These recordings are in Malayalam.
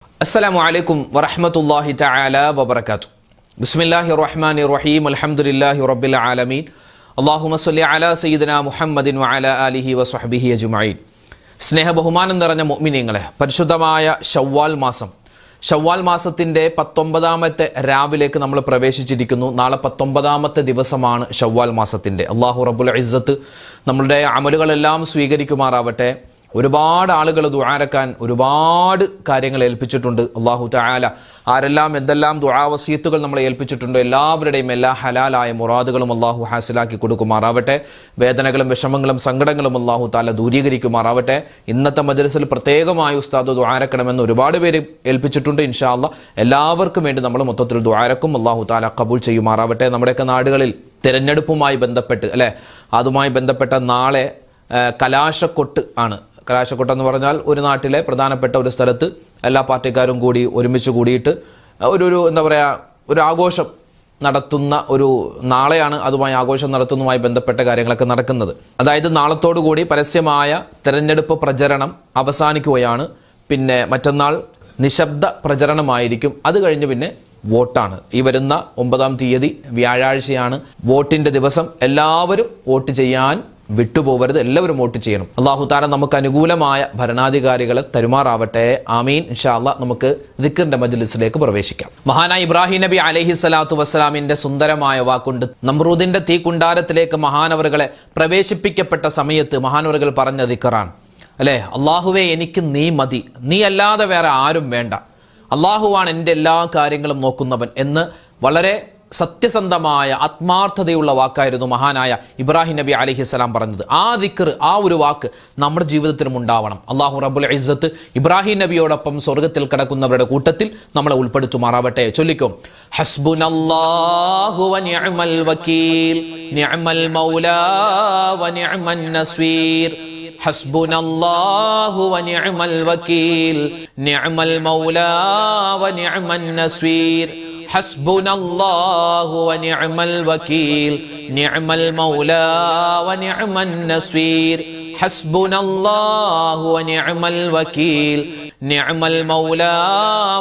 അസ്സലാമു അലൈക്കും വറഹ്മത്തുള്ളാഹി തആല വബറകാതുഹു. ബിസ്മില്ലാഹിർ റഹ്മാനിർ റഹീം. അൽഹംദുലില്ലാഹി റബ്ബിൽ ആലമീൻ. അല്ലാഹുമ്മ സ്വല്ലി അലാ സയ്യിദിനാ മുഹമ്മദിൻ വഅലാ ആലിഹി വസ്വഹ്ബിഹി അജ്മഈൻ. സ്നേഹ ബഹുമാനം നിറഞ്ഞ മുഅ്മിനീങ്ങളെ, പരിശുദ്ധമായ ഷവ്വാൽ മാസത്തിന്റെ 19ാമത്തെ രാവിലേക്ക് നമ്മൾ പ്രവേശിച്ചിരിക്കുന്നു. നാളെ 19ാമത്തെ ദിവസമാണ് ഷവ്വാൽ മാസത്തിന്റെ. അല്ലാഹു റബ്ബുൽ ഇസ്സത്ത് നമ്മളുടെ അമലുകളെല്ലാം സ്വീകരിക്കുമാറാവട്ടെ. ഒരുപാട് ആളുകൾ ദുആരക്കാൻ ഒരുപാട് കാര്യങ്ങൾ ഏൽപ്പിച്ചിട്ടുണ്ട്. അല്ലാഹു തആല ആരെല്ലാം എന്തെല്ലാം ദുആ വസിയത്തുകൾ നമ്മളെ ഏൽപ്പിച്ചിട്ടുണ്ടോ എല്ലാവരുടെയും എല്ലാ ഹലാലായ മുറാദുകളും അല്ലാഹു ഹാസിലാക്കി കൊടുക്കുമാറാവട്ടെ. വേദനകളും വിഷമങ്ങളും സങ്കടങ്ങളും അല്ലാഹു തആല ദൂരീകരിക്കുമാറാവട്ടെ. ഇന്നത്തെ മജ്‌ലിസിൽ പ്രത്യേകമായി ഉസ്താദ് ദുആരക്കണമെന്ന് ഒരുപാട് പേര് ഏൽപ്പിച്ചിട്ടുണ്ട്. ഇൻഷാ അല്ലാഹ് എല്ലാവർക്കും വേണ്ടി നമ്മൾ മൊത്തത്തിൽ ദുആരക്കും. അല്ലാഹു തആല ഖബൂൽ ചെയ്യുമാറാവട്ടെ. നമ്മുടെയൊക്കെ നാടുകളിൽ തിരഞ്ഞെടുപ്പുമായി ബന്ധപ്പെട്ട് അതുമായി ബന്ധപ്പെട്ട നാളെ കലാശക്കൊട്ട് ആണ്. കലാശക്കൊട്ട് എന്ന് പറഞ്ഞാൽ ഒരു നാട്ടിലെ പ്രധാനപ്പെട്ട ഒരു സ്ഥലത്ത് എല്ലാ പാർട്ടിക്കാരും കൂടി ഒരുമിച്ച് കൂടിയിട്ട് ഒരു ആഘോഷം നടത്തുന്ന ഒരു നാളെയാണ്. അതുമായി ആഘോഷം നടത്തുന്നതുമായി ബന്ധപ്പെട്ട കാര്യങ്ങളൊക്കെ നടക്കുന്നത്. അതായത് നാളത്തോടു കൂടി പരസ്യമായ തെരഞ്ഞെടുപ്പ് പ്രചരണം അവസാനിക്കുകയാണ്. പിന്നെ മറ്റന്നാൾ നിശബ്ദ പ്രചരണമായിരിക്കും. അത് കഴിഞ്ഞ് പിന്നെ വോട്ടാണ്. ഈ വരുന്ന 9-ാം തീയതി വ്യാഴാഴ്ചയാണ് വോട്ടിന്റെ ദിവസം. എല്ലാവരും വോട്ട് ചെയ്യാൻ വിട്ടുപോകരുത്. എല്ലാവരും വോട്ട് ചെയ്യണം. അല്ലാഹു തആല നമുക്ക് അനുകൂലമായ ഭരണാധികാരികളെ തരുമാറാവട്ടെ. ആമീൻ. ഇൻഷാ അല്ലാഹ് നമുക്ക് ദിക്റിന്റെ മജ്‌ലിസിലേക്ക് പ്രവേശിക്കാം. മഹാനായ ഇബ്രാഹിം നബി അലൈഹി സ്വലാത്തു വസ്സലാമിന്റെ സുന്ദരമായ വാക്കുണ്ട്. നമ്രൂദിന്റെ തീക്കുണ്ടാരത്തിലേക്ക് മഹാനവറുകളെ പ്രവേശിപ്പിക്കപ്പെട്ട സമയത്ത് മഹാനവറുകൾ പറഞ്ഞ ദിക്റാണ്. അല്ലാഹുവേ, എനിക്ക് നീ മതി, നീ അല്ലാതെ വേറെ ആരും വേണ്ട, അല്ലാഹുവാണ് എൻ്റെ എല്ലാ കാര്യങ്ങളും നോക്കുന്നവൻ എന്ന് വളരെ സത്യസന്ധമായ ആത്മാർത്ഥതയുള്ള വാക്കായിരുന്നു മഹാനായ ഇബ്രാഹിം നബി അലൈഹിസ്സലാം പറഞ്ഞത്. ആ ദിക്ർ, ആ ഒരു വാക്ക് നമ്മുടെ ജീവിതത്തിലും ഉണ്ടാവണം. അല്ലാഹു റബ്ബുൽ ഇസ്സത്ത് ഇബ്രാഹിം നബിയോടൊപ്പം സ്വർഗ്ഗത്തിൽ കിടക്കുന്നവരുടെ കൂട്ടത്തിൽ നമ്മളെ ഉൾപ്പെടുത്തുമാറാവട്ടെ. ചൊല്ലിക്കോ: ഹസ്ബുനല്ലാഹു വ നിഅമൽ വകീൽ, നിഅമൽ മൗലാ വ നിഅമൻ നസ്വീർ. ഹസ്ബുനല്ലാഹു വ നിഅമൽ വകീൽ, നിഅമൽ മൗലാ വ നിഅമൻ നസ്വീർ. ഹസ്ബുനല്ലാഹു വ നിഅമൽ വകീൽ, നിഅമൽ മൗലാ വ നിഅമൻ നസ്വീർ. ഹസ്ബുനല്ലാഹു വ നിഅമൽ വകീൽ, നിഅമൽ മൗലാ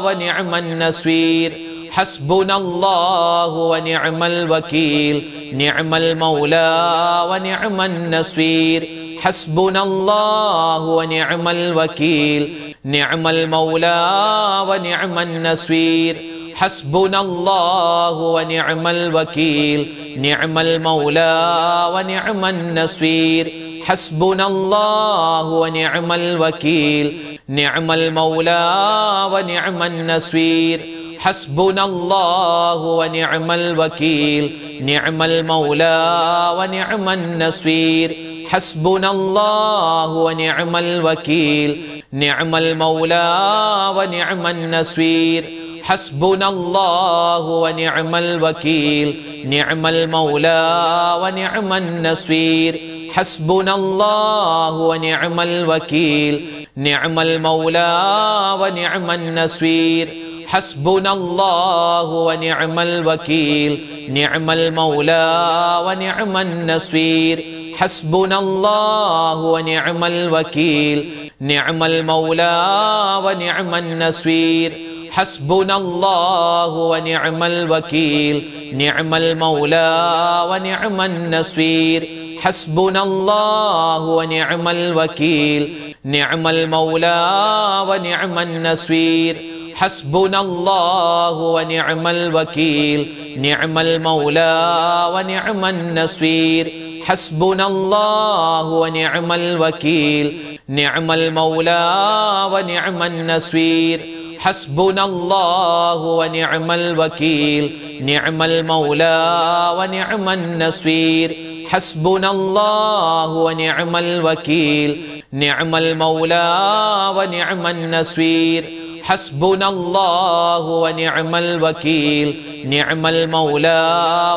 വ നിഅമൻ നസ്വീർ. ഹസ്ബുനല്ലാഹു വ നിഅമൽ വകീൽ, നിഅമൽ മൗലാ വ നിഅമൻ നസ്വീർ. ഹസ്ബുനല്ലാഹു വ നിഅമൽ വകീൽ, നിഅമൽ മൗലാ വ നിഅമൻ നസ്വീർ. ഹസ്ബുനല്ലാഹു വ നിഅമൽ വകീൽ, നിഅമൽ മൗലാ വ നിഅമൻ നസ്വീർ. ഹസ്ബുനല്ലാഹു വ നിഅമൽ വകീൽ, നിഅമൽ മൗലാ വ നിഅമൻ നസ്വീർ. ഹസ്ബുനല്ലാഹു വ നിഅമൽ വകീൽ, നിഅമൽ മൗലാ വ നിഅമൻ നസ്വീർ. ഹസ്ബുനല്ലാഹു വ നിഅമൽ വകീൽ, നിഅമൽ മൗലാ വ നിഅമൻ നസ്വീർ. ഹസ്ബുനല്ലാഹു വ നിഅമൽ വകീൽ, നിഅമൽ മൗലാ വ നിഅമൻ നസ്വീർ. ഹസ്ബുനല്ലാഹു വ നിഅമൽ വകീൽ, നിഅമൽ മൗലാ വ നിഅമൻ നസ്വീർ. ഹസ്ബുനല്ലാഹു വ നിഅമൽ വകീൽ, നിഅമൽ മൗലാ വ നിഅമൻ നസ്വീർ. ഹസ്ബുനല്ലാഹു വ നിഅമൽ വകീൽ, നിഅമൽ മൗലാ വ നിഅമൻ നസ്വീർ. ഹസ്ബുനല്ലാഹു വ നിഅമൽ വകീൽ, നിഅമൽ മൗലാ വ നിഅമൻ നസ്വീർ. ഹസ്ബുനല്ലാഹു വ നിഅമൽ വകീൽ, നിഅമൽ മൗലാ വ നിഅമൻ നസ്വീർ. ഹസ്ബുനല്ലാഹു വ നിഅമൽ വകീൽ, നിഅമൽ മൗലാ വ നിഅമൻ നസ്വീർ. ഹസ്ബുനല്ലാഹു വ നിഅമൽ വകീൽ, നിഅമൽ മൗലാ വ നിഅമൻ നസ്വീർ. ഹസ്ബുനല്ലാഹു വ നിഅമൽ വകീൽ, നിഅമൽ മൗലാ വ നിഅമൻ നസ്വീർ. ഹസ്ബുനല്ലാഹു വ നിഅമൽ വകീൽ, നിഅമൽ മൗലാ വ നിഅമൻ നസ്വീർ. ഹസ്ബുനല്ലാഹു വ നിഅമൽ വകീൽ, നിഅമൽ മൗലാ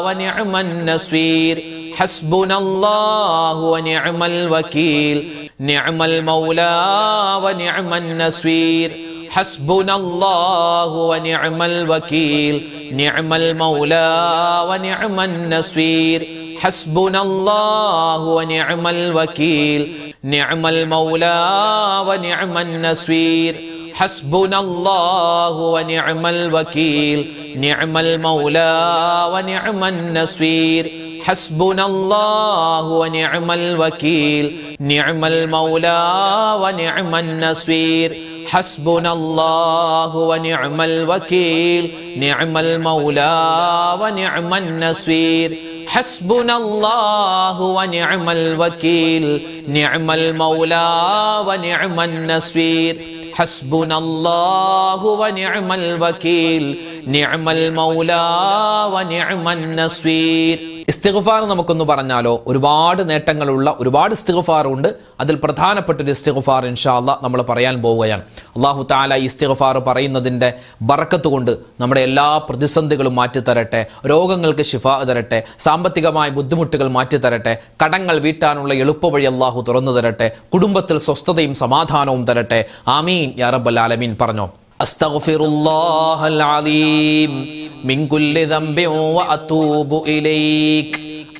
വ നിഅമൻ നസ്വീർ. ഹസ്ബുനല്ലാഹു വ നിഅമൽ വകീൽ, നിഅമൽ മൗലാ വ നിഅമൻ നസ്വീർ. ഹസ്ബുനല്ലാഹു വ നിഅമൽ വകീൽ, നിഅമൽ മൗലാ വ നിഅമൻ നസ്വീർ. ഹസ്ബുനല്ലാഹു വ നിഅമൽ വകീൽ, നിഅമൽ മൗലാ വ നിഅമൻ നസ്വീർ. ഹസ്ബുനല്ലാഹു വനിഅമൽ വകീൽ നിഅമൽ മൗലാ വനിഅമൻ നസീർ ഹസ്ബുനല്ലാഹു വനിഅമൽ വകീൽ നിഅമൽ മൗലാ വനിഅമൻ നസീർ ഹസ്ബുനല്ലാഹു വനിഅമൽ വകീൽ നിഅമൽ മൗലാ വനിഅമൻ നസീർ ഹസ്ബുനല്ലാഹു വനിഅമൽ വകീൽ നിഅമൽ മൗലാ വനിഅമൻ നസീർ ഹസ്ബുനല്ലാഹു വനിഅമൽ വകീൽ നിഅമൽ മൗലാ വനിഅമൻ നസീർ. ഇസ്തിഗ്ഫാർ നമുക്കൊന്ന് പറഞ്ഞാലോ, ഒരുപാട് നേട്ടങ്ങളുള്ള ഒരുപാട് ഇസ്തിഗ്ഫാർ ഉണ്ട്. അതിൽ പ്രധാനപ്പെട്ട ഒരു ഇസ്തിഗ്ഫാർ ഇൻഷാ അല്ലാഹ് നമ്മൾ പറയാൻ പോവുകയാണ്. അല്ലാഹു തആല ഈ ഇസ്തിഗ്ഫാർ പറയുന്നതിൻ്റെ ബറക്കത്ത് കൊണ്ട് നമ്മുടെ എല്ലാ പ്രതിസന്ധികളും മാറ്റിത്തരട്ടെ, രോഗങ്ങൾക്ക് ശിഫാ തരട്ടെ, സാമ്പത്തികമായ ബുദ്ധിമുട്ടുകൾ മാറ്റിത്തരട്ടെ, കടങ്ങൾ വീട്ടാനുള്ള എളുപ്പവഴി അല്ലാഹു തുറന്നു തരട്ടെ, കുടുംബത്തിൽ സ്വസ്ഥതയും സമാധാനവും തരട്ടെ. ആമീൻ യാ റബ്ബൽ ആലമീൻ. പറഞ്ഞോ, അസ്തഗ്ഫിറുല്ലാഹൽ അലീം മിൻ കുല്ലി ദംബിൻ വഅതൂബു ഇലൈക്.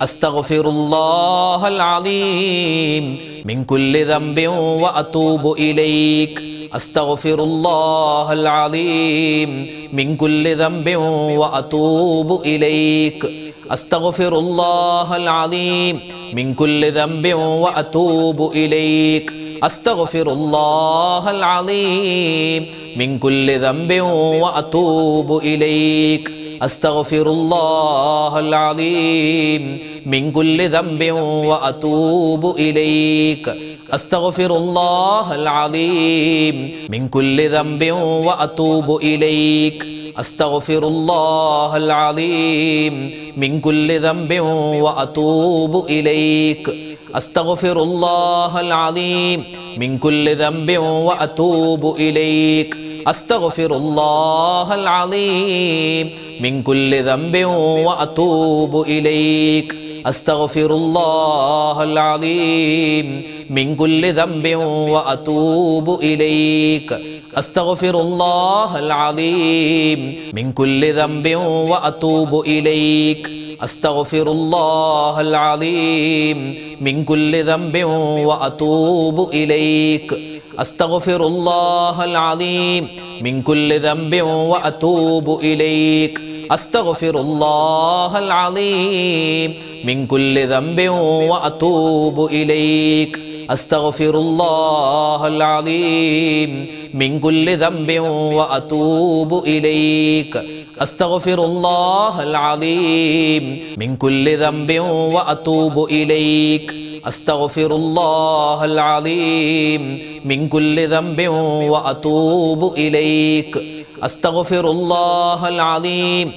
അസ്തഗ്ഫിറുല്ലാഹൽ അലീം മിൻ കുല്ലി ദംബിൻ വഅതൂബു ഇലൈക്. അസ്തഗ്ഫിറുല്ലാഹൽ അലീം മിൻ കുല്ലി ദംബിൻ വഅതൂബു ഇലൈക്. അസ്തഗ്ഫിറുല്ലാഹൽ അലീം മിൻ കുല്ലി ദംബിൻ വഅതൂബു ഇലൈക്. അസ്തഗ്ഫിറുല്ലാഹൽ അലീം മിൻ കുല്ലി ദംബിൻ വഅതൂബു ഇലൈക്. അസ്തഗ്ഫിറുല്ലാഹൽ അലീം മിൻ കുല്ലി ദംബിൻ വഅതൂബു ഇലൈക്. അസ്തഗ്ഫിറുല്ലാഹൽ അലീം മിൻ കുല്ലി ദംബിൻ വഅതൂബു ഇലൈക്. അസ്തഗ്ഫിറുല്ലാഹൽ അലീം മിൻ കുല്ലി ദംബിൻ വഅതൂബു ഇലൈക്. അസ്തഗ്ഫിറുല്ലാഹൽ അലീം മിൻ കുല്ലി ദംബിൻ വഅതൂബു ഇലൈക്. അസ്തഗ്ഫിറുല്ലാഹൽ അലീം മിൻ കുല്ലി ദംബിൻ വഅതൂബു ഇലൈക്. അസ്തഗ്ഫിറുല്ലാഹൽ അലീം മിൻ കുല്ലി ദംബിൻ വഅതൂബു ഇലൈക്. അസ്തഗ്ഫിറുല്ലാഹൽ അലീം മിൻ കുല്ലി ദംബിൻ വഅതൂബു ഇലൈക്. അസ്തഗ്ഫിറുല്ലാഹൽ അലീം മിൻ കുല്ലി ദംബിൻ വഅതൂബു ഇലൈക്. അസ്തഗ്ഫിറുല്ലാഹൽ അലീം മിൻ കുല്ലി ദംബിൻ വഅതൂബു ഇലൈക്. അസ്തഗ്ഫിറുല്ലാഹൽ അലീം മിൻ കുല്ലി ദംബിൻ വഅതൂബു ഇലൈക്. അസ്തഗ്ഫിറുല്ലാഹൽ അലീം മിൻ കുല്ലി ദംബിൻ വഅതൂബു ഇലൈക്. അസ്തഗ്ഫിറുല്ലാഹൽ അലീം മിൻ കുല്ലി ദംബിൻ വഅതൂബു ഇലൈക്. അസ്തഗ്ഫിറുല്ലാഹൽ അലീം മിൻ കുല്ലി ദംബിൻ വഅതൂബു ഇലൈക്. അസ്തഗ്ഫിറുല്ലാഹൽ അലീം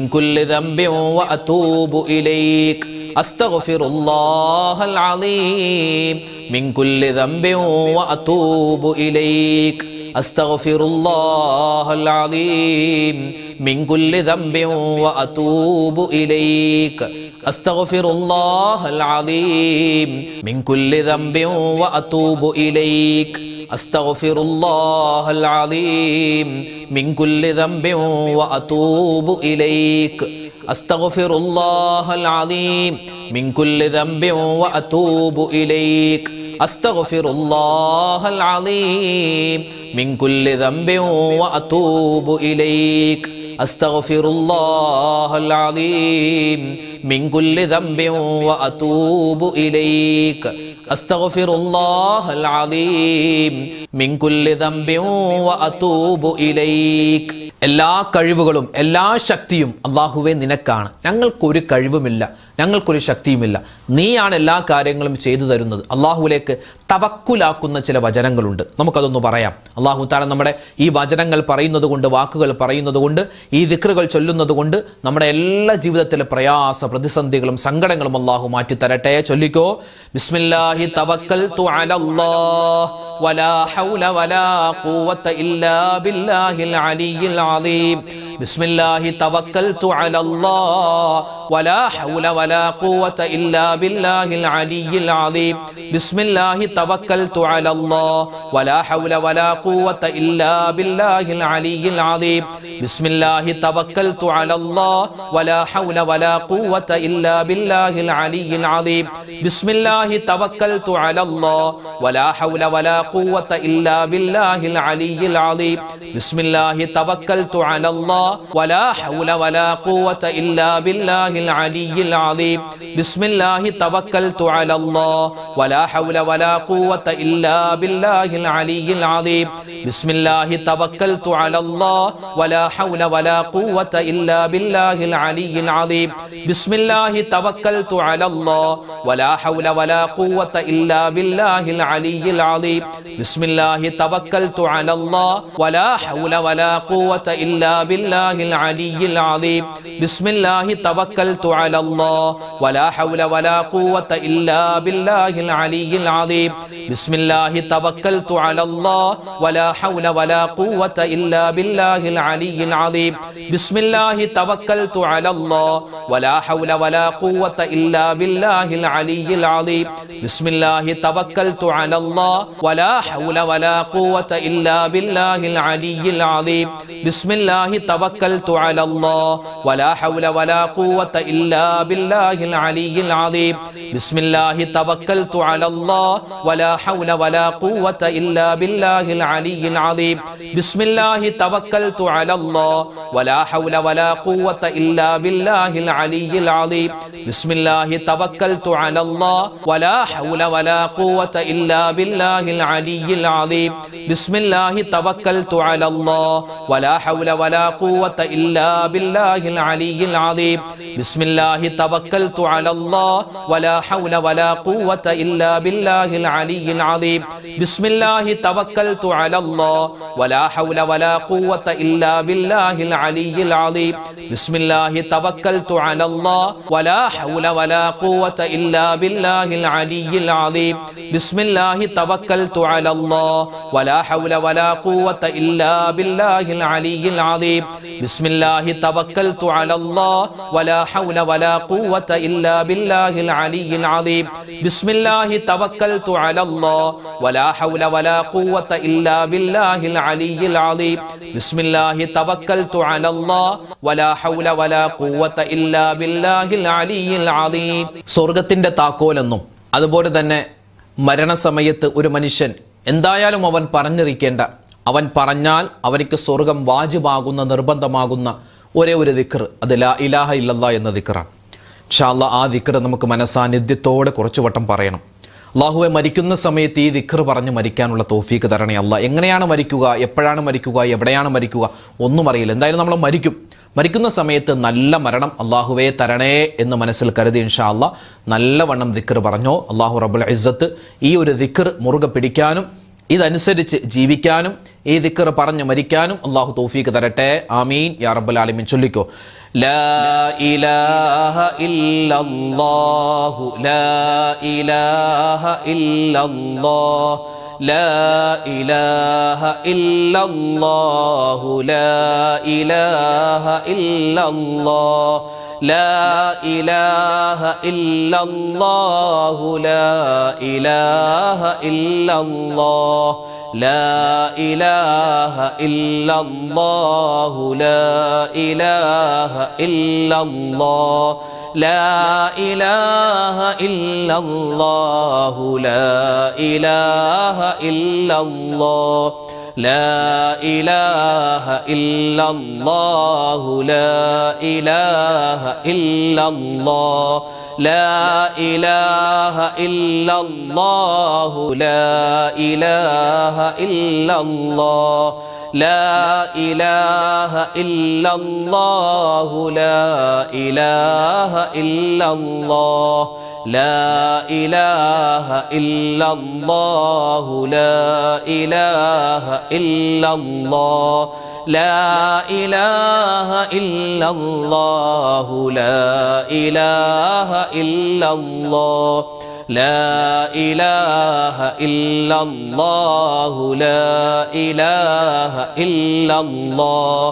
മിൻ കുല്ലി ദംബിൻ വഅതൂബു ഇലൈക്. അസ്തഗ്ഫിറുല്ലാഹൽ അലീം മിൻ കുല്ലി ദംബിൻ വഅതൂബു ഇലൈക്. അസ്തഗ്ഫിറുല്ലാഹൽ അലീം മിൻ കുല്ലി ദംബിൻ വഅതൂബു ഇലൈക്. അസ്തഗ്ഫിറുല്ലാഹൽ അലീം മിൻ കുല്ലി ദംബിൻ വഅതൂബു ഇലൈക്. അസ്തഗ്ഫിറുല്ലാഹൽ അലീം മിൻ കുല്ലി ദംബിൻ വഅതൂബു ഇലൈക്. അസ്തഗ്ഫിറുല്ലാഹൽ അലീം മിൻ കുല്ലി ദംബിൻ വഅതൂബു ഇലൈക്. അസ്തഗ്ഫിറുല്ലാഹൽ അലീം മിൻ കുല്ലി ദംബിൻ വഅതൂബു ഇലൈക്. അസ്തഗ്ഫിറുല്ലാഹൽ അലീം മിൻ കുല്ലി ദംബിൻ വഅതൂബു ഇലൈക്. അസ്തഗ്ഫിറുല്ലാഹൽ അലീം മിൻ കുല്ലി ദംബിൻ വഅതൂബു ഇലൈക്. എല്ലാ കഴിവുകളും എല്ലാ ശക്തിയും അല്ലാഹുവേ നിനക്കാണ്. ഞങ്ങൾക്കൊരു കഴിവുമില്ല, ഞങ്ങൾക്കൊരു ശക്തിയുമില്ല. നീയാണ് എല്ലാ കാര്യങ്ങളും ചെയ്തു തരുന്നത്. അല്ലാഹുവിലേക്ക് തവക്കുലാക്കുന്ന ചില വചനങ്ങളുണ്ട്, നമുക്കതൊന്ന് പറയാം. അല്ലാഹു തആല നമ്മുടെ ഈ വചനങ്ങൾ പറയുന്നത് കൊണ്ട്, വാക്കുകൾ പറയുന്നത് കൊണ്ട്, ഈ ദിക്റുകൾ ചൊല്ലുന്നത് കൊണ്ട് നമ്മുടെ എല്ലാ ജീവിതത്തിലെ പ്രയാസ പ്രതിസന്ധികളും സങ്കടങ്ങളും അല്ലാഹു മാറ്റി തരട്ടെ. ചൊല്ലിക്കോ, ബിസ്മില്ലാഹി തവക്കൽതു അലല്ലാഹ് വലാ ഹൗല വലാ ഖുവത ഇല്ലാ ബില്ലാഹിൽ അലിയിൽ അലീം. ബിസ്മില്ലാഹി തവക്കൽതു അലല്ലാഹ് വലാ ഹൗല വലാ ഖുവത ഇല്ലാ ബില്ലാഹിൽ അലിയിൽ അദീം. ബിസ്മില്ലാഹി തവക്കൽതു അലല്ലാഹ് വലാ ഹൗല വലാ ഖുവത ഇല്ലാ ബില്ലാഹിൽ അലിയിൽ അദീം. ബിസ്മില്ലാഹി തവക്കൽതു അലല്ലാഹ് വലാ ഹൗല വലാ ഖുവത ഇല്ലാ ബില്ലാഹിൽ അലിയിൽ അദീം. ബിസ്മില്ലാഹി തവക്കൽതു അലല്ലാഹ് വലാ ഹൗല വലാ ഖുവത ഇല്ലാ ബില്ലാഹിൽ അലിയിൽ അദീം. ബിസ്മില്ലാഹി തവക്കൽതു അലല്ലാഹ് വലാ ഹൗല വലാ ഖുവത ഇല്ലാ ബില്ലാഹിൽ അലിയിൽ അദീം. ബിസ്മില്ലാഹി തവക്കൽതു അലല്ലാഹ് വലാ ഹൗല വലാ ഖുവത ഇല്ലാ ബില്ലാഹിൽ അലിയിൽ അദീം. ബിസ്മില്ലാഹി തവക്കൽതു അലല്ലാഹ് വലാ ഹൗല വലാ ഖുവത ഇല്ലാ ബില്ലാഹിൽ അലിയിൽ അദീം. ബിസ്മില്ലാഹി തവക്കൽതു അലല്ലാഹ് വലാ ഹൗല വലാ ഖുവത ഇല്ലാ ബില്ലാഹിൽ അലിയിൽ അദീം. ബിസ്മില്ലാഹി തവക്കൽതു അലല്ലാഹ് വലാ ഹൗല വലാ ഖുവത ഇല്ലാ ബില്ലാഹിൽ അലിയിൽ അദീം. ബിസ്മില്ലാഹി തവക്കൽതു അലല്ലാഹ് വലാ ഹൗല വലാ ഖുവത ഇല്ലാ ബില്ലാഹിൽ അലിയിൽ അദീം. ബിസ്മില്ലാഹി തവക്കൽതു അലല്ലാഹ് വലാ ഹൗല വലാ ഖുവത ഇല്ലാ ബില്ലാഹിൽ അലിയിൽ അദീം. ബിസ്മില്ലാഹി തവക്കൽതു അലല്ലാഹ് വലാ ഹൗല വലാ ഖുവത ഇല്ലാ ബില്ലാഹിൽ അലിയിൽ അദീം. ബിസ്മില്ലാഹി തവക്കൽതു അലല്ലാഹ് വലാ ഹൗല വലാ ഖുവത ഇല്ലാ ബില്ലാഹിൽ അലിയിൽ അദീം. ബിസ്മില്ലാഹി തവക്കൽതു അലല്ലാഹ് വലാ ഹൗല വലാ ഖുവത ഇല്ലാ ബില്ലാഹിൽ അലിയിൽ അദീം. ബിസ്മില്ലാഹി തവക്കൽതു അലല്ലാഹ് വലാ ഹൗല വലാ ഖുവത ഇല്ലാ ബില്ലാഹിൽ അലിയിൽ അദീം. ബിസ്മില്ലാഹി തവക്കൽതു അലല്ലാഹ് വലാ ഹൗല വലാ ഖുവത ഇല്ലാ ബില്ലാഹിൽ അലിയിൽ അദീം. ബിസ്മില്ലാഹി തവക്കൽതു അലല്ലാഹ് വലാ ഹൗല വലാ ഖുവത ഇല്ലാ ബില്ലാഹിൽ അലിയിൽ അദീം. ബിസ്മില്ലാഹി തവക്കൽതു അലല്ലാഹ് വലാ ഹൗല വലാ ഖുവത ഇല്ലാ ബില്ലാഹിൽ അലിയിൽ അദീം. ബിസ്മില്ലാഹി തവക്കൽതു അലല്ലാഹ് വലാ ഹൗല വലാ ഖുവത ഇല്ലാ ബില്ലാഹിൽ അലിയിൽ അദീം. ബിസ്മില്ലാഹി തവക്കൽതു അലല്ലാഹ് വലാ ഹൗല വലാ ഖുവത ഇല്ലാ ബില്ലാഹിൽ അലിയിൽ അദീം. ബിസ്മില്ലാഹി തവക്കൽതു അലല്ലാഹ് വലാ ഹൗല വലാ ഖുവത ഇല്ലാ ബില്ലാഹിൽ അലിയിൽ അദീം. ബിസ്മില്ലാഹി തവക്കൽതു അലല്ലാഹ് വലാ ഹൗല വലാ ഖുവത ഇല്ലാ ബില്ലാഹിൽ അലിയിൽ അദീം. ബിസ്മില്ലാഹി തവക്കൽതു അലല്ലാഹ് വലാ ഹൗല വലാ ഖുവത ഇല്ലാ ബില്ലാഹിൽ അലിയിൽ അദീം. ബിസ്മില്ലാഹി തവക്കൽതു അലല്ലാഹ് വലാ ഹൗല വലാ ഖുവത ഇല്ലാ ബില്ലാഹിൽ അലിയിൽ അദീം. ബിസ്മില്ലാഹി തവക്കൽതു അലല്ലാഹ് വലാ ഹൗല വലാ ഖുവത ഇല്ലാ ബില്ലാഹിൽ അലിയിൽ അദീം. സ്വർഗ്ഗത്തിന്റെ താക്കോലെന്നും അതുപോലെ തന്നെ മരണസമയത്ത് ഒരു മനുഷ്യൻ എന്തായാലും അവൻ പറഞ്ഞിരിക്കേണ്ട, അവൻ പറഞ്ഞാൽ അവർക്ക് സ്വർഗം വാജിബാകുന്ന നിർബന്ധമാകുന്ന ഒരേ ഒരു ദിക്ർ, അത് ലാ ഇലാഹ ഇല്ലല്ലാഹ് എന്ന ദിക്റാണ്. ഇൻഷാ അല്ലാഹ് ആ ദിക്ർ നമുക്ക് മനസാന്നിധ്യത്തോടെ കുറച്ചു വട്ടം പറയണം. അല്ലാഹുവെ, മരിക്കുന്ന സമയത്ത് ഈ ദിക്ർ പറഞ്ഞ് മരിക്കാനുള്ള തൗഫീക്ക് തരണേ അല്ലാഹ്. എങ്ങനെയാണ് മരിക്കുക, എപ്പോഴാണ് മരിക്കുക, എവിടെയാണ് മരിക്കുക ഒന്നും അറിയില്ല. എന്തായാലും നമ്മൾ മരിക്കും. മരിക്കുന്ന സമയത്ത് നല്ല മരണം അല്ലാഹുവേ തരണേ എന്ന് മനസ്സിൽ കരുതി ഇൻഷാ അല്ലാഹ് നല്ലവണ്ണം ദിക്ർ പറഞ്ഞോ. അല്ലാഹു റബ്ബുൽ ഇസ്സത്ത് ഈ ഒരു ദിക്ർ മുറുകെ പിടിക്കാനും ഇതനുസരിച്ച് ജീവിക്കാനും ഈ ദിക്ർ പറഞ്ഞ് മരിക്കാനും അല്ലാഹു തൗഫീക്ക് തരട്ടെ. ആമീൻ യാ റബ്ബൽ ആലമീൻ. ചൊല്ലിക്കോ, ലാ ഇലാഹ ഇല്ലല്ലാഹു ലാ ഇലാഹ ഇല്ലല്ലാഹ് ലാ ഇലാഹ ഇല്ലല്ലാഹു ലാ ഇലാഹ ഇല്ലല്ലാഹ് ലാ ഇലാഹ ഇല്ലല്ലാഹു ലാ ഇലാഹ ഇല്ലല്ലാഹ് ലാ ഇലാഹ ഇല്ലല്ലാഹു ലാ ഇലാഹ ഇല്ലല്ലാഹ് ലാ ഇലാഹ ഇല്ലല്ലാഹു ലാ ഇലാഹ ഇല്ലല്ലാഹ് ലാ ഇലാഹ ഇല്ലല്ലാഹു ലാ ഇലാഹ ഇല്ലല്ലാഹ് ലാ ഇലാഹ ഇല്ലല്ലാഹു ലാ ഇലാഹ ഇല്ലല്ലാഹ് ലാ ഇലാഹ ഇല്ലല്ലാഹു ലാ ഇലാഹ ഇല്ലല്ലാഹ് ലാ ഇലാഹ ഇല്ലല്ലാഹു ലാ ഇലാഹ ഇല്ലല്ലാഹ് ലാ ഇലാഹ ഇല്ലല്ലാഹു ലാ ഇലാഹ ഇല്ലല്ലാഹ് ലാ ഇലാഹ ഇല്ലല്ലാഹു ലാ ഇലാഹ ഇല്ലല്ലാഹ്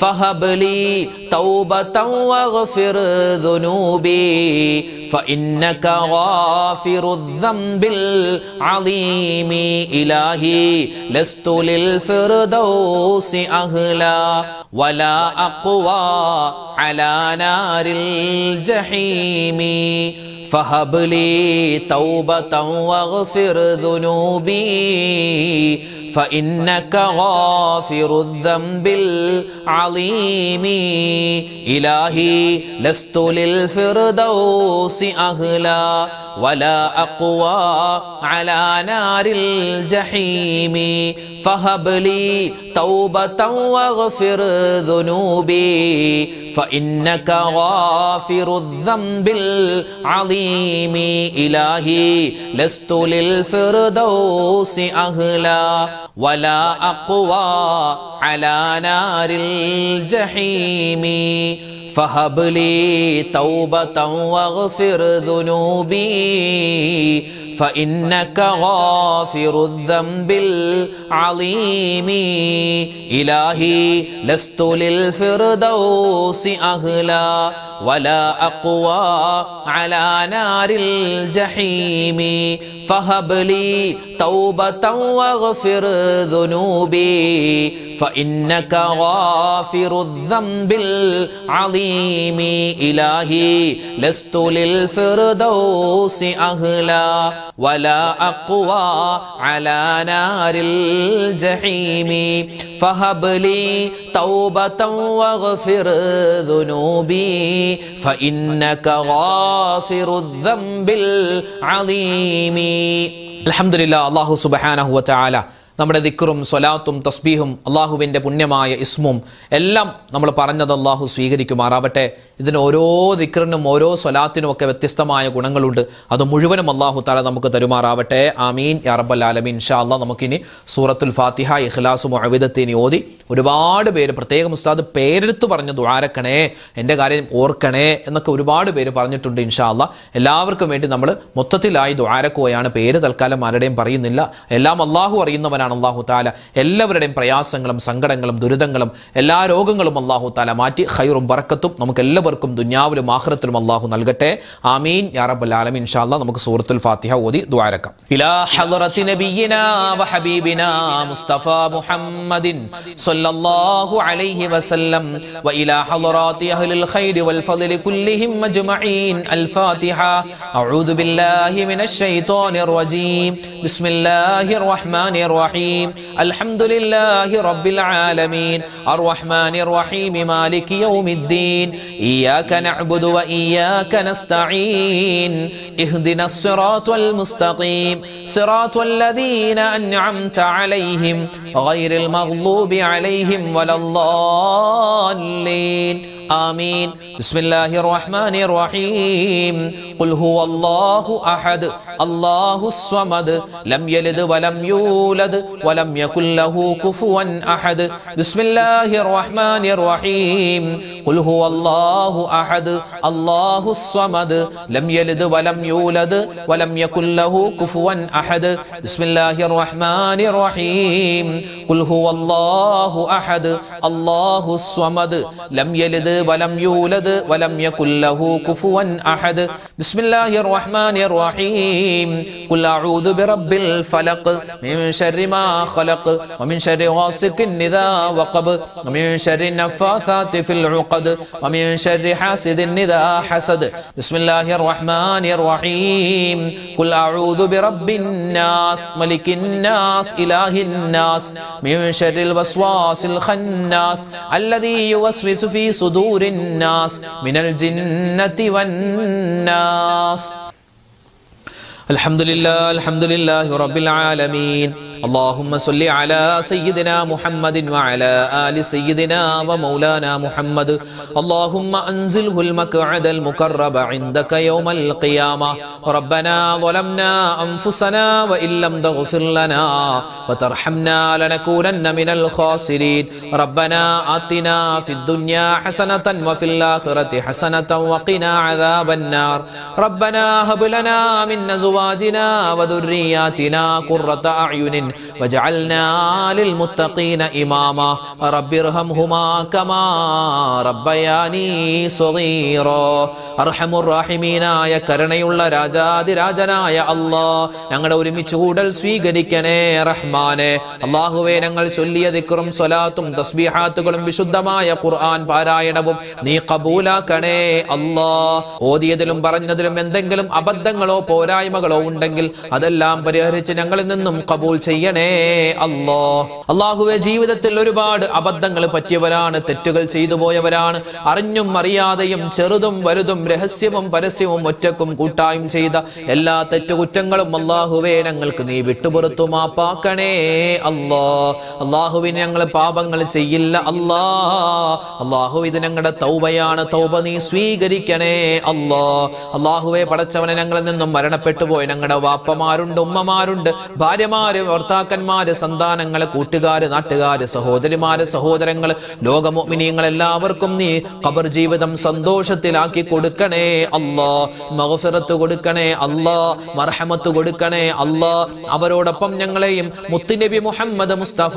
فهب لي توبة واغفر ذنوبي فإنك غافر الذنب العظيم إلهي لست للفردوس أهلا ولا أقوى على نار الجحيم فهب لي توبة واغفر ذنوبي فإنك غافر الذنب العظيم إلهي لست للفردوس أهلا ولا أقوى على نار الجحيم فهب لي توبة واغفر ذنوبي فإنك غافر الذنب العظيم إلهي لست للفردوس أهلا ولا أقوى على نار الجحيم فهب لي توبة واغفر ذنوبي فإنك غافر الذنب العظيم إلهي لست للفردوس أهلا ولا أقوى على نار الجحيم فهب لي توبة واغفر ذنوبي فإنك غافر الذنب العظيم إلهي لست للفردوس أهلا ولا أقوى على نار الجحيم فهب لي توبة واغفر ذنوبي فإنك غافر الذنب العظيم الحمد لله الله سبحانه وتعالى നമ്മുടെ ദിക്റും സ്വലാത്തും തസ്ബീഹും അള്ളാഹുവിൻ്റെ പുണ്യമായ ഇസ്മും എല്ലാം നമ്മൾ പറഞ്ഞത് അള്ളാഹു സ്വീകരിക്കുമാറാവട്ടെ. ഇതിന് ഓരോ ദിക്റിനും ഓരോ സ്വലാത്തിനും ഒക്കെ വ്യത്യസ്തമായ ഗുണങ്ങളുണ്ട്. അത് മുഴുവനും അള്ളാഹു തആല നമുക്ക് തരുമാറാവട്ടെ. ആമീൻ യാ റബ്ബൽ ആലമീൻ. ഇൻഷാ അല്ലാഹ് നമുക്കിനി സൂറത്തുൽ ഫാത്തിഹ, ഇഖ്ലാസ്, മുഅവ്വിദത്തീൻ ഓതി ഒരുപാട് പേര് പ്രത്യേകം ഉസ്താദ് പേരെടുത്ത് പറഞ്ഞ് ദുആരക്കണേ, എൻ്റെ കാര്യം ഓർക്കണേ എന്നൊക്കെ ഒരുപാട് പേര് പറഞ്ഞിട്ടുണ്ട്. ഇൻഷാ അല്ലാഹ് എല്ലാവർക്കും വേണ്ടി നമ്മൾ മൊത്തത്തിലായി ദുആരക്കുകയാണ്. പേര് തൽക്കാലം ആരുടെയും പറയുന്നില്ല. എല്ലാം അള്ളാഹു അറിയുന്നവനാണ് അള്ളാഹു തആല. എല്ലാവരുടെയും പ്രയാസങ്ങളും സങ്കടങ്ങളും ദുരിതങ്ങളും എല്ലാ രോഗങ്ങളും അള്ളാഹു തആല മാറ്റി ഖൈറും ബറക്കത്തും നമുക്ക് എല്ലാവർക്കും ദുനിയാവിലും ആഖിറത്തിലും അള്ളാഹു നൽകട്ടെ. ആമീൻ യാ റബ്ബൽ ആലമീൻ. ഇൻഷാ അല്ലാഹ് നമുക്ക് സൂറത്തുൽ ഫാത്തിഹ ഓതി ദുആരക്കാം. ഇലാ ഹളറത്തി നബിയിനാ വഹബീബിനാ മുസ്തഫ മുഹമ്മദിൻ സ്വല്ലല്ലാഹു അലൈഹി വസല്ലം വഇലാ ഹളറാത്തി അഹ്ലിൽ ഖൈരി വൽ ഫദ്ലി കുല്ലിഹിം അജ്മഈൻ. അൽ ഫാത്തിഹ. അഊദു ബില്ലാഹി മിനശ് ശൈത്വാനിർ റജീം. ബിസ്മില്ലാഹിർ റഹ്മാനിർ റഹീം. അൽഹംദുലില്ലാഹി റബ്ബിൽ ആലമീൻ അർറഹ്മാനിർ റഹീം മാലികി യൗമിദ്ദീൻ. إياك نعبد وإياك نستعين اهدنا الصراط المستقيم صراط الذين أنعمت عليهم غير المغضوب عليهم ولا الضالين آمين. بسم الله الرحمن الرحيم. قل هو الله أحد الله الصمد لم يلد ولم يولد ولم يكن له كفوا أحد. بسم الله الرحمن الرحيم. قل هو الله أحد الله الصمد لم يلد ولم يولد ولم يكن له كفوا أحد. بسم الله الرحمن الرحيم. قل هو الله أحد الله الصمد لم يلد ولم يولد ولم يكن له كفوا أحد. بسم الله الرحمن الرحيم. قل أعوذ برب الفلق من شر ما خلق ومن شر غاسق إذا وقب ومن شر النفاثات في العقد ومن شر حاسد إذا حسد. بسم الله الرحمن الرحيم. قل أعوذ برب الناس ملك الناس إله الناس من شر الوسواس الخناس الذي يوسوس في صدور الناس من الجنة والناس. الحمد لله رب العالمين. اللهم صل على سيدنا محمد وعلى آل سيدنا ومولانا محمد. اللهم أنزله المقعد المقرب عندك يوم القيامة. ربنا ظلمنا أنفسنا وإن لم تغفر لنا وترحمنا لنكونن من الخاسرين. ربنا آتنا في الدنيا حسنة وفي الآخرة حسنة وقنا عذاب النار. ربنا هب لنا من أزواجنا وذرياتنا قرة أعين വജഅൽനാ ലിൽമുത്തഖീന ഇമാമാ റബ്ബിർഹംഹുമാ കമാ റബ്ബയാനീ സഗീറാ. അർഹമുർ റഹീമീനായ കരുണയുള്ള രാജാതിരാജനായ അല്ലാഹ്, ഞങ്ങളുടെ ഒരുമിച്ച് കൂടൽ സ്വീകരിക്കണേ റഹ്മാനെ. അല്ലാഹുവേ, ഞങ്ങൾ ചൊല്ലിയ ദിക്റും സ്വലാത്തും തസ്ബീഹാത്തുകളും വിശുദ്ധമായ ഖുർആൻ പാരായണവും നീ ഖബൂലാക്കണേ അല്ലാഹ്. ഓതിയതിലും പറഞ്ഞതിലും എന്തെങ്കിലും അബദ്ധങ്ങളോ പോരായ്മകളോ ഉണ്ടെങ്കിൽ അതെല്ലാം പരിഹരിച്ച് ഞങ്ങളിൽ നിന്നും ഖബൂൽ ചെയ്യണേ അല്ലാഹ്. അല്ലാഹുവേ, ജീവിതത്തിൽ ഒരുപാട് അബദ്ധങ്ങൾ പറ്റിയവരാണ്, തെറ്റുകൾ ചെയ്തു പോയവരാണ്. അറിഞ്ഞും അറിയാതെയും ചെറുതും വലുതും രഹസ്യവും പരസ്യവും ഒറ്റക്കും കൂട്ടായും ചെയ്ത എല്ലാ തെറ്റുകുറ്റങ്ങളും അല്ലാഹുവേ ഞങ്ങൾക്ക് നീ വിട്ടുപുറത്തു മാപ്പാക്കണേ അല്ലാഹ്. അല്ലാഹുവിന് ഞങ്ങൾ പാപങ്ങൾ ചെയ്യില്ല അല്ലാഹ്. അല്ലാഹു, ഇത് ഞങ്ങളുടെ തൗബയാണ്, തൗബ നീ സ്വീകരിക്കണേ അല്ലാഹ്. അല്ലാഹുവേ, പടച്ചവനെ, ഞങ്ങളിൽ നിന്നും മരണപ്പെട്ടു പോയ ഞങ്ങളുടെ വാപ്പമാരുണ്ട്, ഉമ്മമാരുണ്ട്, ഭാര്യമാര്, ഭർത്താക്കന്മാര്, സന്താനങ്ങള്, കൂട്ടുകാര്, നാട്ടുകാര്, സഹോദരിമാര്, സഹോദരങ്ങള്, ലോക മുഅ്മിനീങ്ങൾ എല്ലാവർക്കും നീ ഖബർ ജീവിതം സന്തോഷത്തിലാക്കി കൊടുക്കണേ അല്ലാഹ്. മഗ്ഫിറത്ത് കൊടുക്കണേ അല്ലാഹ്, മർഹമത്ത് കൊടുക്കണേ അല്ലാഹ്. അവരോടൊപ്പം ഞങ്ങളെയും മുത്തുനബി മുഹമ്മദ് മുസ്തഫ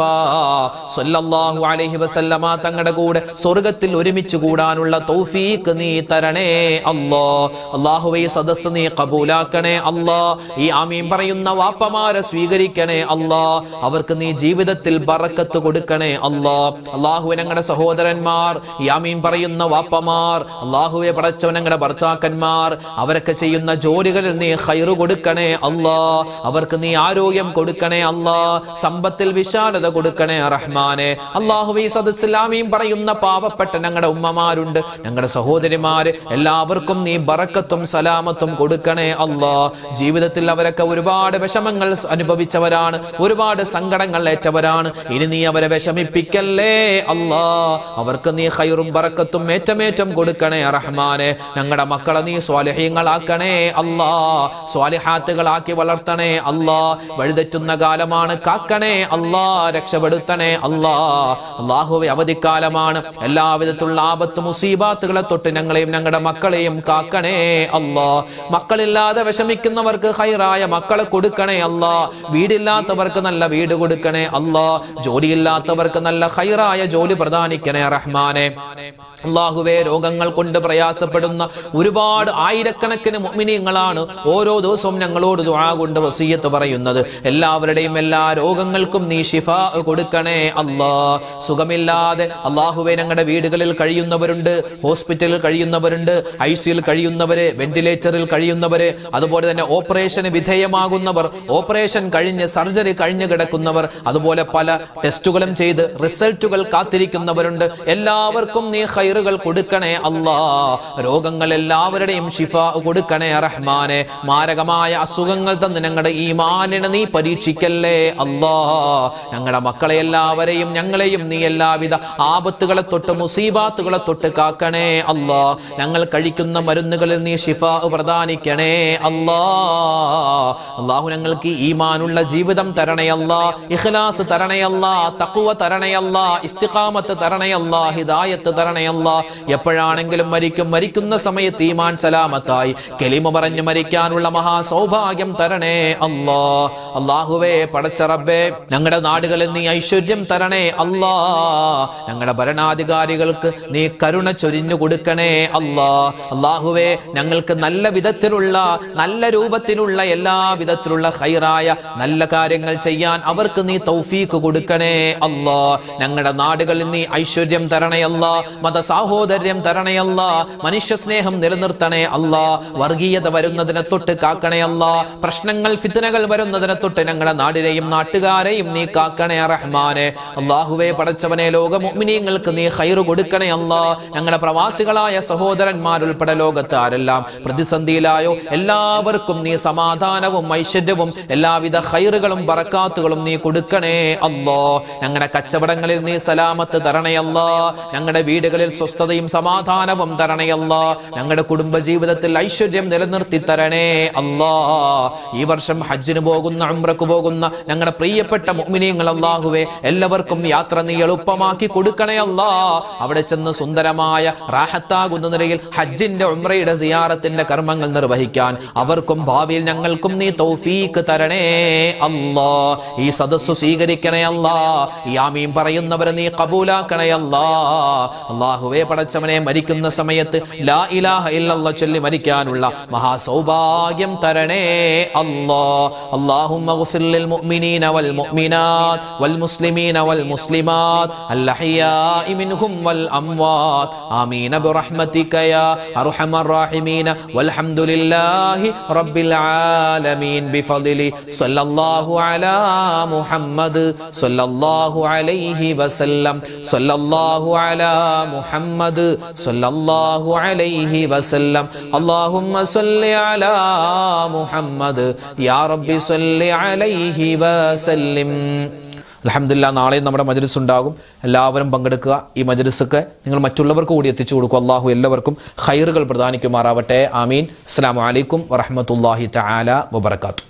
സ്വല്ലല്ലാഹു അലൈഹി വസല്ലമ തങ്ങളുടെ കൂടെ സ്വർഗ്ഗത്തിൽ ഒരുമിച്ച് കൂടാനുള്ള തൗഫീഖ് നീ തരണേ അല്ലാഹ്. അല്ലാഹുവേ, ഈ സദസ്സ് നീ ഖബൂലാക്കണേ അല്ലാഹ്. ഈ ആമീൻ പറയുന്ന വാപ്പമാരെ സ്വീകരിക്കണേ അല്ലാഹ്. അവർക്ക് നീ ജീവിതത്തിൽ ബറക്കത്ത് കൊടുക്കണേ അല്ലാഹ്. അല്ലാഹുവേ, ഞങ്ങളുടെ സഹോദരന്മാർ, ഈ ആമീൻ പറയുന്ന വാപ്പമാർ, അല്ലാഹുവേ പടച്ചവൻ, ഞങ്ങളുടെ ഭർത്താക്കന്മാർ, അവരൊക്കെ ചെയ്യുന്ന ജോലികളിൽ നീ ഖൈറ് കൊടുക്കണേ അല്ലാഹ്. അവർക്ക് നീ ആരോഗ്യം കൊടുക്കണേ അല്ലാഹ്. സമ്പത്തിൽ വിശാലത കൊടുക്കണേ റഹ്മാനെ. അല്ലാഹുവേ, ഈ സദസ്സിൽ ആമീൻ പറയുന്ന പാവപ്പെട്ട ഞങ്ങളുടെ ഉമ്മമാരുണ്ട്, ഞങ്ങളുടെ സഹോദരിമാര്, എല്ലാവർക്കും നീ ബറക്കത്തും സലാമത്തും കൊടുക്കണേ അല്ലാഹ്. ജീവിതത്തിൽ അവരൊക്കെ ഒരുപാട് വിഷമങ്ങൾ അനുഭവിച്ചവരാണ്, ഒരുപാട് സങ്കടങ്ങൾ ഏറ്റവരാണ്. ഇനി നീ അവരെ വിഷമിപ്പിക്കല്ലേ അല്ലാഹ്. അവർക്ക് നീ ഖൈറും ബറക്കത്തും ഏറ്റമേറ്റം കൊടുക്കണേ റഹ്മാനെ. ഞങ്ങളുടെ മക്കളെ നീ സ്വാലിഹീങ്ങളാക്കണേ അല്ലാഹ്. സ്വാലിഹാത്തുകളാക്കി വളർത്തണേ അല്ലാഹ്. വഴിതെറ്റുന്ന കാലമാണ്, കാക്കണേ അല്ലാഹ്, രക്ഷപ്പെടുത്തണേ അല്ലാഹ്. അല്ലാഹുവേ, അവധിക്കാലമാണ്, എല്ലാവിധത്തിലുള്ള ആപത്ത് മുസീബാത്തുകളെ തൊട്ട് ഞങ്ങളെയും ഞങ്ങളുടെ മക്കളെയും കാക്കണേ അല്ലാഹ്. മക്കളില്ലാതെ വിഷമിക്കുന്നവർക്ക് ഖൈറായ മക്കളെ കൊടുക്കണേ അല്ലാഹ്. വീടില്ലാത്തവർക്ക് നല്ല വീട് കൊടുക്കണേ അല്ലാഹ്. ജോലിയില്ലാത്തവർക്ക് നല്ല ഖൈറായ ജോലി പ്രദാനിക്കണേ റഹ്മാനെ. അല്ലാഹുവേ, രോഗങ്ങൾ കൊണ്ട് പ്രയാസപ്പെടുന്ന ഒരുപാട് ആയിരക്കണക്കിന് മുഅ്മിനീങ്ങളാണ് ഓരോ ദിവസവും ഞങ്ങളോട് ദുആ കൊണ്ട് വസിയ്യത്ത് പറയുന്നത്. എല്ലാവരുടെയും എല്ലാ രോഗങ്ങൾക്കും നീ ശിഫാ കൊടുക്കണേ അല്ലാഹ്. സുഖമില്ലാതെ അല്ലാഹുവേ ഞങ്ങളുടെ വീടുകളിൽ കഴിയുന്നവരുണ്ട്, ഹോസ്പിറ്റലിൽ കഴിയുന്നവരുണ്ട്, ICUയിൽ കഴിയുന്നവര്, വെന്റിലേറ്ററിൽ കഴിയുന്നവര്, അതുപോലെ തന്നെ ഓപ്പറേഷന് വിധേയമാകുന്നവർ, ഓപ്പറേഷൻ കഴിഞ്ഞ് സർജറി കഴിഞ്ഞു കിടക്കുന്നവർ, അതുപോലെ പല ടെസ്റ്റുകളും ചെയ്ത് റിസൾട്ടുകൾ കാത്തിരിക്കുന്നവരുണ്ട്. എല്ലാവർക്കും നീ ഖൈറുകൾ കൊടുക്കണേ അല്ലാഹ്. രോഗങ്ങൾ എല്ലാവരുടെയും ശിഫാ കൊടുക്കണേ റഹ്മാനെ. മാരകമായ അസുഖങ്ങൾ തന്ന് ഞങ്ങളുടെ ഈമാനിനെ നീ പരീക്ഷിക്കല്ലേ അല്ലാഹ്. ഞങ്ങളുടെ മക്കളെ എല്ലാവരെയും ഞങ്ങളെയും നീ എല്ലാവിധ ആപത്തുകളെ തൊട്ട് മുസീബാത്തുകളെ തൊട്ട് കാക്കണേ അല്ലാഹ്. ഞങ്ങൾ കഴിക്കുന്ന മരുന്നുകളിൽ നീ ശിഫാ പ്രദാനിക്കണേ അല്ലാഹ്. അല്ലാഹു, ഞങ്ങൾക്ക് ഈമാനുള്ള ജീവിതം തരണേ അല്ലാഹ്, ഇഖ്ലാസ് തരണേ അല്ലാഹ്, തഖ്വ തരണേ അല്ലാഹ്, ഇസ്തിഖാമത്ത് തരണേ അല്ലാഹ്, ഹിദായത്ത് തരണേ അല്ലാഹ്. എപ്പോഴാണെങ്കിലും മരിക്കുന്ന സമയത്ത് ഈമാൻ സലാമത്തായി കലിമ പറഞ്ഞു മരിക്കാനുള്ള മഹാ സൗഭാഗ്യം തരണേ അല്ലാഹ്. അല്ലാഹുവേ, പടച്ച റബ്ബേ, ഞങ്ങളുടെ നാടുകളിൽ നീ ഐശ്വര്യം തരണേ അല്ലാഹ്. ഞങ്ങളുടെ ഭരണാധികാരികൾക്ക് നീ കരുണ ചൊരിഞ്ഞു കൊടുക്കണേ അല്ലാഹ്. അല്ലാഹുവേ, ഞങ്ങൾക്ക് നല്ല വിധത്തിലുള്ള, നല്ല രൂപത്തിലുള്ള, എല്ലാ വിധത്തിലുള്ള ഖൈറായ നല്ല കാര്യങ്ങൾ ചെയ്യാൻ അവർക്ക് നീ തൗഫീഖ് കൊടുക്കണേ അല്ലാഹ്. ഞങ്ങളുടെ നാടുകളിൽ നീ ഐശ്വര്യം തരണേ അല്ലാഹ്, മത സാഹോദര്യം തരണേ അല്ലാഹ്, മനുഷ്യ സ്നേഹം നിലനിർത്തണേ അല്ലാഹ്. വർഗീയത വരുന്നതിനെ തൊട്ട് കാക്കണേ അല്ലാഹ്. പ്രശ്നങ്ങൾ, ഫിത്നകൾ വരുന്നതിനെ തൊട്ട് ഞങ്ങളുടെ നാടിനെയും നാട്ടുകാരെയും നീ കാക്കണേ റഹ്മാനെ. അല്ലാഹുവേ, പടച്ചവനെ, ലോക മുഅ്മിനീങ്ങൾക്ക് നീ ഖൈർ കൊടുക്കണേ അല്ലാഹ്. ഞങ്ങളുടെ പ്രവാസികളായ സഹോദരന്മാരുൾപ്പെടെ ലോകത്ത് ആരെല്ലാം പ്രതിസന്ധിയിലായോ എല്ലാവർക്കും നീ സമാധാനവും ഐശ്വര്യവും എല്ലാവിധ ഖൈറുകളും ബറക്കാത്തുകളും നീ കൊടുക്കണേ അല്ലാഹ്. ഞങ്ങളുടെ കച്ചവടങ്ങളിൽ നീ സലാമത്ത് തരണേ അല്ലാഹ്. ഞങ്ങളുടെ വീടുകളിൽ സ്വസ്ഥതയും സമാധാനവും തരണേ അല്ലാഹ്. ഞങ്ങളുടെ കുടുംബ ജീവിതത്തിൽ ഐശ്വര്യം നിലനിർത്തി തരണേ അല്ലാഹ്. ഈ വർഷം ഹജ്ജിന് പോകുന്ന, ഉംറക്ക് പോകുന്ന ഞങ്ങളുടെ പ്രിയപ്പെട്ട മുഅ്മിനീങ്ങൾ അല്ലാഹുവേ, എല്ലാവർക്കും യാത്ര നീ എളുപ്പമാക്കി കൊടുക്കണേ അല്ലാഹ്. അവിടെ ചെന്ന് സുന്ദരമായ റാഹത്താകുന്ന നിലയിൽ ഹജ്ജിന്റെ ഉംറയുടെ സിയാറത്തിന്റെ കർമ്മങ്ങൾ നിർവഹിക്കാൻ അവർക്കും ഭാവിയിൽ ഞങ്ങൾക്കും നീ തൗഫീഖ് തരണേ അല്ലാഹ്. അല്ലാ. ഈ സദസ്സ് സ്വീകരിക്കണേ അല്ലാ. ഈ ആമീൻ പറയുന്നവരെ നീ കബൂലാക്കണേ അല്ലാ. അല്ലാഹുവേ പടച്ചവനെ, മരിക്കുന്ന സമയത്ത് ലാ ഇലാഹ ഇല്ലല്ലാഹ് ചൊല്ലി മരിക്കാനുള്ള മഹാസൗഭാഗ്യം തരണേ അല്ലാ. അല്ലാഹുമ്മ ഗ്ഫിർ ലിൽ മുഅ്മിനീന വൽ മുഅ്മിനാത്ത് വൽ മുസ്ലിമീന വൽ മുസ്ലിമാത്ത് അൽ അഹ്യാഇ മിൻഹും വൽ അംവാത് ആമീൻ ബിറഹ്മതിക യാ അർഹമർ റഹീമീൻ വൽഹംദുലില്ലാഹി റബ്ബിൽ ആലമീൻ ബിഫദ്ലി സല്ലല്ലാഹു അലാ മുഹമ്മദ് സല്ലല്ലാഹു അലൈഹി വസല്ലം സല്ലല്ലാഹു അലാ മുഹമ്മദ് സല്ലല്ലാഹു അലൈഹി വസല്ലം അല്ലാഹുമ്മ സല്ലി അലാ മുഹമ്മദ് യാ റബ്ബി സല്ലി അലൈഹി വസല്ലം. അൽഹംദുലില്ലാഹ്, നാളെ നമ്മുടെ മജ്ലിസ് ഉണ്ടാകും. എല്ലാവരും പങ്കെടുക്കുക. ഈ മജ്ലിസൊക്കെ നിങ്ങൾ മറ്റുള്ളവർക്ക് കൂടി എത്തിച്ചു കൊടുക്കുക. അല്ലാഹു എല്ലാവർക്കും ഖൈറുകൾ പ്രദാനിക്കുമാറാവട്ടെ. ആമീൻ. അസ്സലാമു അലൈക്കും വറഹ്മത്തുള്ളാഹി തആല വബറകാതുഹു.